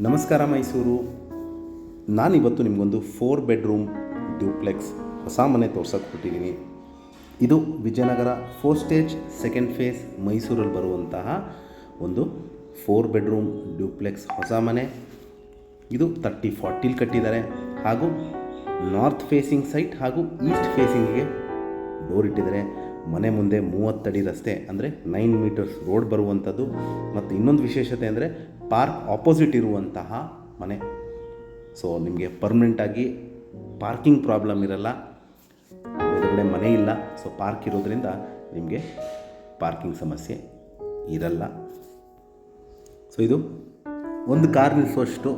ನಮಸ್ಕಾರ ಮೈಸೂರು. ನಾನಿವತ್ತು ನಿಮಗೊಂದು 4 ಬೆಡ್ರೂಮ್ ಡ್ಯೂಪ್ಲೆಕ್ಸ್ ಹೊಸ ಮನೆ ತೋರ್ಸೋಕೆ ಕೊಟ್ಟಿದ್ದೀನಿ. ಇದು ವಿಜಯನಗರ 4 ಸ್ಟೇಜ್ ಸೆಕೆಂಡ್ ಫೇಸ್ ಮೈಸೂರಲ್ಲಿ ಬರುವಂತಹ ಒಂದು 4 ಬೆಡ್ರೂಮ್ ಡ್ಯೂಪ್ಲೆಕ್ಸ್ ಹೊಸ ಮನೆ. ಇದು 30-40 ಕಟ್ಟಿದ್ದಾರೆ ಹಾಗೂ ನಾರ್ತ್ ಫೇಸಿಂಗ್ ಸೈಟ್ ಹಾಗೂ ಈಸ್ಟ್ ಫೇಸಿಂಗಿಗೆ ಡೋರ್ ಇಟ್ಟಿದ್ದಾರೆ. ಮನೆ ಮುಂದೆ 30 ಅಡಿ ರಸ್ತೆ ಅಂದರೆ 9 ಮೀಟರ್ಸ್ ರೋಡ್ ಬರುವಂಥದ್ದು. ಮತ್ತು ಇನ್ನೊಂದು ವಿಶೇಷತೆ ಅಂದರೆ ಪಾರ್ಕ್ ಆಪೋಸಿಟ್ ಇರುವಂತಹ ಮನೆ. ಸೊ ನಿಮಗೆ ಪರ್ಮನೆಂಟಾಗಿ ಪಾರ್ಕಿಂಗ್ ಪ್ರಾಬ್ಲಮ್ ಇರಲ್ಲ. ಎದುರುಗಡೆ ಮನೆ ಇಲ್ಲ, ಸೊ ಪಾರ್ಕ್ ಇರೋದ್ರಿಂದ ನಿಮಗೆ ಪಾರ್ಕಿಂಗ್ ಸಮಸ್ಯೆ ಇರಲ್ಲ. ಸೊ ಇದು ಒಂದು ಕಾರ್ ನಿಲ್ಲಿಸುವಷ್ಟು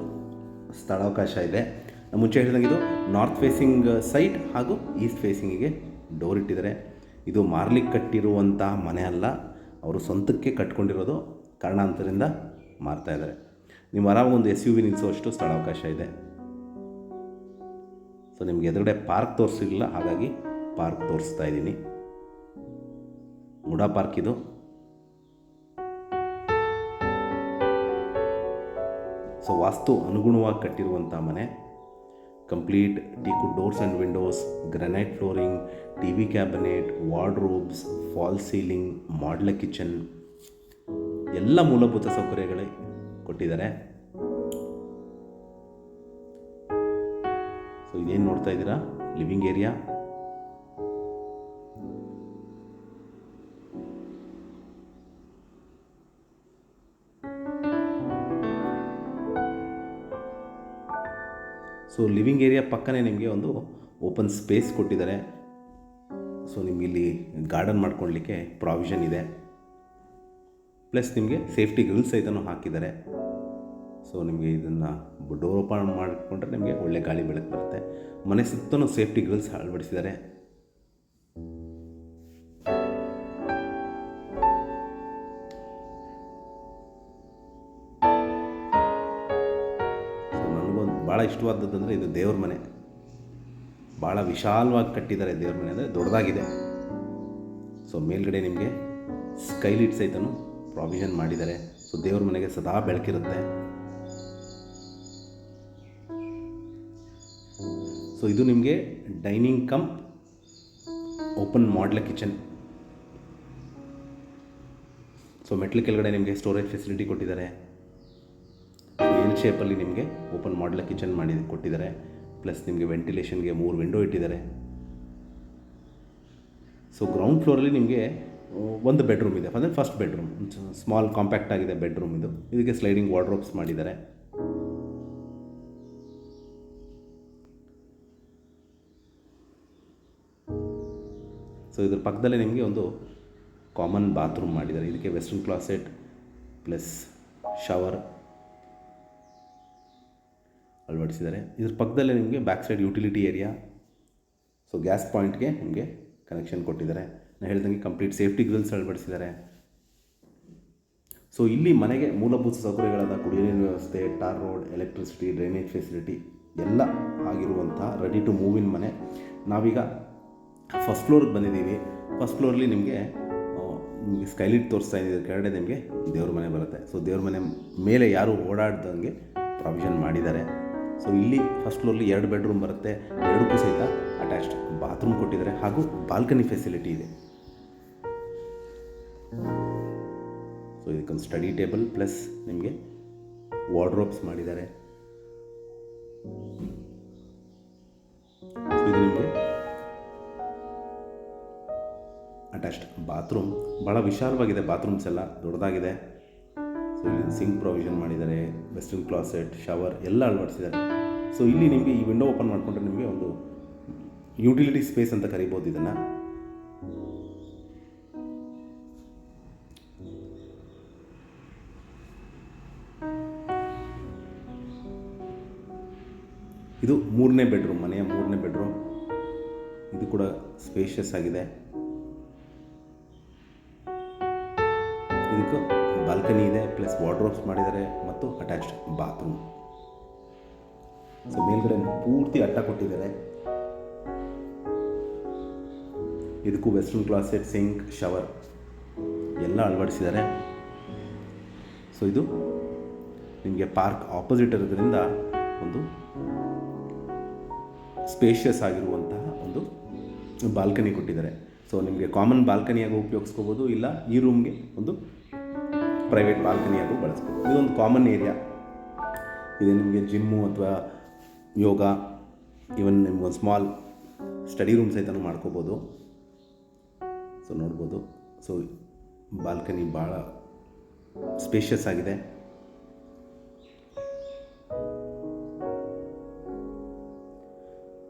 ಸ್ಥಳಾವಕಾಶ ಇದೆ. ನಾನು ಮುಂಚೆ ಹೇಳಿದಂಗೆ ಇದು ನಾರ್ತ್ ಫೇಸಿಂಗ್ ಸೈಟ್ ಹಾಗೂ ಈಸ್ಟ್ ಫೇಸಿಂಗಿಗೆ ಡೋರ್ ಇಟ್ಟಿದ್ದಾರೆ. ಇದು ಮಾರ್ಲಿಕ್ಕೆ ಕಟ್ಟಿರುವಂಥ ಮನೆ ಅಲ್ಲ, ಅವರು ಸ್ವಂತಕ್ಕೆ ಕಟ್ಕೊಂಡಿರೋದು. ಕಾರಣಾಂತರದಿಂದ ಮಾರ್ತಾ ಇದ್ದಾರೆ. ನೀವು ಆರಾಮ ಒಂದು SUV ನಿಲ್ಲಿಸುವಷ್ಟು ಸ್ಥಳಾವಕಾಶ ಇದೆ. ಸೊ ನಿಮಗೆ ಎದುರುಗಡೆ ಪಾರ್ಕ್ ತೋರಿಸಿಲ್ಲ, ಹಾಗಾಗಿ ಪಾರ್ಕ್ ತೋರಿಸ್ತಾ ಇದ್ದೀನಿ. ಮುಡಾ ಪಾರ್ಕ್ ಇದು. ಸೊ ವಾಸ್ತು ಅನುಗುಣವಾಗಿ ಕಟ್ಟಿರುವಂಥ ಮನೆ. Complete teak doors and windows, granite flooring, TV cabinet, wardrobes, fall ceiling, modular kitchen ಎಲ್ಲ ಮೂಲಭೂತ ಸೌಕರ್ಯಗಳೇ ಕೊಟ್ಟಿದ್ದಾರೆ. ಸೊ ಇದೇನು ನೋಡ್ತಾ ಇದ್ದೀರಾ, living area. So living area ಪಕ್ಕನೇ ನಿಮಗೆ ಒಂದು ಓಪನ್ ಸ್ಪೇಸ್ ಕೊಟ್ಟಿದ್ದಾರೆ. ಸೊ ನಿಮಗೆ ಇಲ್ಲಿ ಗಾರ್ಡನ್ ಮಾಡ್ಕೊಳ್ಳಲಿಕ್ಕೆ ಪ್ರಾವಿಷನ್ ಇದೆ. ಪ್ಲಸ್ ನಿಮಗೆ ಸೇಫ್ಟಿ ಗ್ರಿಲ್ಸ್ ಸಹಿತನೂ ಹಾಕಿದ್ದಾರೆ. ಸೊ ನಿಮಗೆ ಇದನ್ನು ಡೋರ್ ಓಪನ್ ಮಾಡಿಕೊಂಡ್ರೆ ನಿಮಗೆ ಒಳ್ಳೆ ಗಾಳಿ ಬೆಳಕು ಬರುತ್ತೆ. ಮನೆ ಸುತ್ತಲೂ ಸೇಫ್ಟಿ ಗ್ರಿಲ್ಸ್ ಅಳವಡಿಸಿದ್ದಾರೆ. ಸೊ ನನಗೊಂದು ಭಾಳ ಇಷ್ಟವಾದದ್ದಂದರೆ ಇದು ದೇವ್ರ ಮನೆ. ಭಾಳ ವಿಶಾಲವಾಗಿ ಕಟ್ಟಿದ್ದಾರೆ. ದೇವ್ರ ಮನೆ ಅಂದರೆ ದೊಡ್ಡದಾಗಿದೆ. ಸೊ ಮೇಲ್ಗಡೆ ನಿಮಗೆ ಸ್ಕೈಲೈಟ್ ಸಹಿತನೂ ಪ್ರಾವಿಷನ್ ಮಾಡಿದ್ದಾರೆ. ಸೊ ದೇವ್ರ ಮನೆಗೆ ಸದಾ ಬೆಳಕಿರುತ್ತೆ. ಸೊ ಇದು ನಿಮಗೆ dining come open modular kitchen. So ಮೆಟ್ಲು ಕೆಳಗಡೆ ನಿಮಗೆ ಸ್ಟೋರೇಜ್ ಫೆಸಿಲಿಟಿ ಕೊಟ್ಟಿದ್ದಾರೆ. ಎಲ್ ಶೇಪಲ್ಲಿ ನಿಮಗೆ ಓಪನ್ ಮಾಡ್ಯುಲರ್ ಕಿಚನ್ ಕೊಟ್ಟಿದ್ದಾರೆ. ಪ್ಲಸ್ ನಿಮಗೆ ವೆಂಟಿಲೇಷನ್ಗೆ 3 ವಿಂಡೋ ಇಟ್ಟಿದ್ದಾರೆ. ಸೊ ಗ್ರೌಂಡ್ ಫ್ಲೋರಲ್ಲಿ ನಿಮಗೆ ಒಂದು ಬೆಡ್ರೂಮ್ ಇದೆ, ಅಂದರೆ ಫಸ್ಟ್ ಬೆಡ್ರೂಮ್. ಸ್ಮಾಲ್ ಕಾಂಪ್ಯಾಕ್ಟ್ ಆಗಿದೆ ಬೆಡ್ರೂಮ್ ಇದು. ಇದಕ್ಕೆ ಸ್ಲೈಡಿಂಗ್ ವಾರ್ಡ್ರೋಬ್ಸ್ ಮಾಡಿದ್ದಾರೆ. ಸೊ ಇದ್ರ ಪಕ್ಕದಲ್ಲೇ ನಿಮಗೆ ಒಂದು ಕಾಮನ್ ಬಾತ್ರೂಮ್ ಮಾಡಿದ್ದಾರೆ. ಇದಕ್ಕೆ ವೆಸ್ಟರ್ನ್ ಕ್ಲಾಸೆಟ್ ಪ್ಲಸ್ ಶವರ್ ಅಳವಡಿಸಿದ್ದಾರೆ. ಇದ್ರ ಪಕ್ಕದಲ್ಲೇ ನಿಮಗೆ back side utility area. So gas ಪಾಯಿಂಟ್ಗೆ ನಿಮಗೆ ಕನೆಕ್ಷನ್ ಕೊಟ್ಟಿದ್ದಾರೆ. ನಾನು ಹೇಳ್ದಂಗೆ ಕಂಪ್ಲೀಟ್ ಸೇಫ್ಟಿ ಗ್ರಿಲ್ಸ್ ಅಳವಡಿಸಿದ್ದಾರೆ. ಸೊ ಇಲ್ಲಿ ಮನೆಗೆ ಮೂಲಭೂತ ಸೌಕರ್ಯಗಳಾದ ಕುಡಿಯುವ ನೀರಿನ ವ್ಯವಸ್ಥೆ, tar road, electricity, drainage facility ಎಲ್ಲ ಆಗಿರುವಂಥ ರೆಡಿ ಟು ಮೂವ್ ಇನ್ ಮನೆ. ನಾವೀಗ ಫಸ್ಟ್ ಫ್ಲೋರ್ಗೆ ಬಂದಿದ್ದೀವಿ. ಫಸ್ಟ್ ಫ್ಲೋರಲ್ಲಿ ನಿಮಗೆ ಸ್ಕೈಲೈಟ್ ತೋರಿಸ್ತಾ ಇದ್ದಿದ್ದು ಕೆಳಗಡೆ ನಿಮಗೆ ದೇವ್ರ ಮನೆ ಬರುತ್ತೆ. ಸೊ ದೇವ್ರ ಮನೆ ಮೇಲೆ ಯಾರು ಓಡಾಡ್ದಂಗೆ ಪ್ರಾವಿಷನ್ ಮಾಡಿದ್ದಾರೆ. ಸೊ ಇಲ್ಲಿ ಫಸ್ಟ್ ಫ್ಲೋರ್ಲಿ 2 ಬೆಡ್ರೂಮ್ ಬರುತ್ತೆ. 2ಕ್ಕೂ ಸಹಿತ ಅಟ್ಯಾಚ್ಡ್ ಬಾತ್ರೂಮ್ ಕೊಟ್ಟಿದ್ದಾರೆ ಹಾಗೂ ಬಾಲ್ಕನಿ ಫೆಸಿಲಿಟಿ ಇದೆ. ಸೊ ಇದಕ್ಕೊಂದು ಸ್ಟಡಿ ಟೇಬಲ್ ಪ್ಲಸ್ ನಿಮಗೆ ವಾರ್ಡ್ರೋಬ್ಸ್ ಮಾಡಿದ್ದಾರೆ. ಸೊ ಇದು ನಿಮಗೆ ಅಟ್ಯಾಚ್ಡ್ ಬಾತ್ರೂಮ್. ಭಾಳ ವಿಶಾಲವಾಗಿದೆ. ಬಾತ್ರೂಮ್ಸ್ ಎಲ್ಲ ದೊಡ್ಡದಾಗಿದೆ. ಸೊ ಇಲ್ಲಿ ಸಿಂಕ್ ಪ್ರಾವಿಷನ್ ಮಾಡಿದ್ದಾರೆ. ವೆಸ್ಟರ್ನ್ ಕ್ಲಾಸೆಟ್, ಶವರ್ ಎಲ್ಲ ಅಳವಡಿಸಿದ್ದಾರೆ. ಸೊ ಇಲ್ಲಿ ನಿಮಗೆ ಈ ವಿಂಡೋ ಓಪನ್ ಮಾಡಿಕೊಂಡ್ರೆ ನಿಮಗೆ ಒಂದು ಯುಟಿಲಿಟಿ ಸ್ಪೇಸ್ ಅಂತ ಕರಿಬೋದು ಇದನ್ನು. ಇದು 3ನೇ ಬೆಡ್ರೂಮ್, ಮನೆಯ 3ನೇ ಬೆಡ್ರೂಮ್. ಇದು ಕೂಡ ಸ್ಪೇಷಿಯಸ್ ಆಗಿದೆ. ಇದಕ್ಕೂ ಬಾಲ್ಕನಿ ಇದೆ, ಪ್ಲಸ್ ವಾರ್ಡ್ರೋಬ್ಸ್ ಮಾಡಿದ್ದಾರೆ ಮತ್ತು ಅಟ್ಯಾಚ್ಡ್ ಬಾತ್ರೂಮ್. ಸೊ ಮೇಲ್ಗಡೆ ಪೂರ್ತಿ ಅಟ್ಟ ಕೊಟ್ಟಿದ್ದಾರೆ. ಇದಕ್ಕೂ ವೆಸ್ಟರ್ನ್ ಕ್ಲಾಸೆಟ್, ಸಿಂಕ್, ಶವರ್ ಎಲ್ಲ ಅಳವಡಿಸಿದ್ದಾರೆ. ಸೊ ಇದು ನಿಮಗೆ ಪಾರ್ಕ್ ಆಪೋಸಿಟ್ ಇರೋದ್ರಿಂದ ಒಂದು ಸ್ಪೇಷಿಯಸ್ ಆಗಿರುವಂತಹ ಒಂದು ಬಾಲ್ಕನಿ ಕೊಟ್ಟಿದ್ದಾರೆ. ಸೊ ನಿಮಗೆ ಕಾಮನ್ ಬಾಲ್ಕನಿಯಾಗೂ ಉಪಯೋಗಿಸ್ಕೋಬೋದು, ಇಲ್ಲ ಈ ರೂಮ್ಗೆ ಒಂದು ಪ್ರೈವೇಟ್ ಬಾಲ್ಕನಿಯಾಗೂ ಬಳಸ್ಬೋದು. ಇದೊಂದು ಕಾಮನ್ ಏರಿಯಾ ಇದೆ. ನಿಮಗೆ ಜಿಮ್ಮು ಅಥವಾ ಯೋಗ, ಇವನ್ ನಿಮ್ಗೊಂದು ಸ್ಮಾಲ್ ಸ್ಟಡಿ ರೂಮ್ ಸಹಿತ ಮಾಡ್ಕೋಬೋದು. ಸೊ ನೋಡ್ಬೋದು. ಸೊ ಬಾಲ್ಕನಿ ಭಾಳ ಸ್ಪೇಷಿಯಸ್ ಆಗಿದೆ.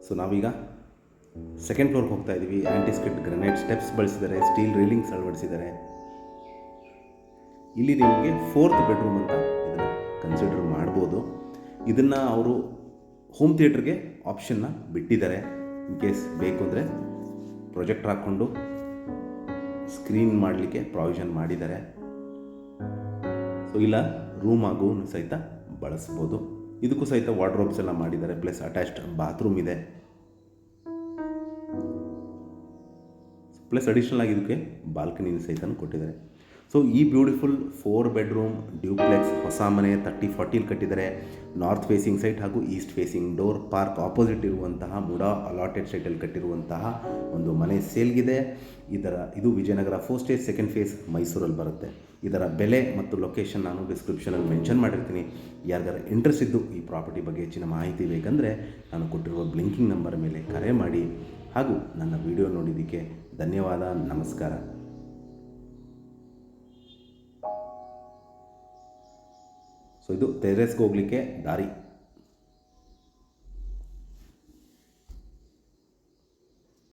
ಸೊ ನಾವೀಗ ಸೆಕೆಂಡ್ ಫ್ಲೋರ್ಗೆ ಹೋಗ್ತಾ ಇದ್ದೀವಿ. ಆ್ಯಂಟಿಸ್ಕಿಡ್ ಗ್ರನೈಟ್ ಸ್ಟೆಪ್ಸ್ ಬಳಸಿದ್ದಾರೆ, ಸ್ಟೀಲ್ ರೈಲಿಂಗ್ಸ್ ಅಳವಡಿಸಿದ್ದಾರೆ. ಇಲ್ಲಿ ನಿಮಗೆ 4th ಬೆಡ್ರೂಮ್ ಅಂತ ಇದನ್ನು ಕನ್ಸಿಡರ್ ಮಾಡ್ಬೋದು. ಇದನ್ನು ಅವರು ಹೋಮ್ ಥಿಯೇಟ್ರಿಗೆ ಆಪ್ಷನ್ನ ಬಿಟ್ಟಿದ್ದಾರೆ. ಇನ್ ಕೇಸ್ ಬೇಕು ಅಂದರೆ ಪ್ರೊಜೆಕ್ಟರ್ ಹಾಕ್ಕೊಂಡು ಸ್ಕ್ರೀನ್ ಮಾಡಲಿಕ್ಕೆ ಪ್ರಾವಿಷನ್ ಮಾಡಿದ್ದಾರೆ. ಸೊ ಇಲ್ಲ ರೂಮ್ ಆಗು ಸಹಿತ ಬಳಸ್ಬೋದು. ಇದಕ್ಕೂ ಸಹಿತ ವಾರ್ಡ್ರೋಬ್ಸ್ ಎಲ್ಲ ಮಾಡಿದ್ದಾರೆ, ಪ್ಲಸ್ ಅಟ್ಯಾಚ್ಡ್ ಬಾತ್ರೂಮ್ ಇದೆ, ಪ್ಲಸ್ ಅಡಿಷ್ನಲ್ ಆಗಿ ಇದಕ್ಕೆ ಬಾಲ್ಕನಿ ಸಹಿತ ಕೊಟ್ಟಿದ್ದಾರೆ. ಸೊ ಈ ಬ್ಯೂಟಿಫುಲ್ 4 ಬೆಡ್ರೂಮ್ ಡ್ಯೂಪ್ಲೆಕ್ಸ್ ಹೊಸ ಮನೆ 30-40 ಕಟ್ಟಿದ್ದಾರೆ. ನಾರ್ತ್ ಫೇಸಿಂಗ್ ಸೈಟ್ ಹಾಗೂ East facing door, park opposite ಇರುವಂತಹ ಮುಡಾ ಅಲಾಟೆಡ್ ಸೈಟಲ್ಲಿ ಕಟ್ಟಿರುವಂತಹ ಒಂದು ಮನೆ ಸೇಲ್ಗಿದೆ. ಇದು Vijayanagara 4th stage 2nd face ಮೈಸೂರಲ್ಲಿ ಬರುತ್ತೆ. ಇದರ ಬೆಲೆ ಮತ್ತು ಲೊಕೇಶನ್ ನಾನು ಡಿಸ್ಕ್ರಿಪ್ಷನಲ್ಲಿ ಮೆನ್ಷನ್ ಮಾಡಿರ್ತೀನಿ. ಯಾರಿಗಾರ ಇಂಟ್ರೆಸ್ಟ್ ಇದ್ದು ಈ ಪ್ರಾಪರ್ಟಿ ಬಗ್ಗೆ ಹೆಚ್ಚಿನ ಮಾಹಿತಿ ಬೇಕಂದರೆ ನಾನು ಕೊಟ್ಟಿರುವ ಬ್ಲಿಂಕಿಂಗ್ ನಂಬರ್ ಮೇಲೆ ಕರೆ ಮಾಡಿ. ಹಾಗೂ ನನ್ನ ವಿಡಿಯೋ ನೋಡಿದ್ದಕ್ಕೆ ಧನ್ಯವಾದ. ನಮಸ್ಕಾರ. ಸೊ ಇದು ಟೆರೆಸ್ಗೆ ಹೋಗಲಿಕ್ಕೆ ದಾರಿ.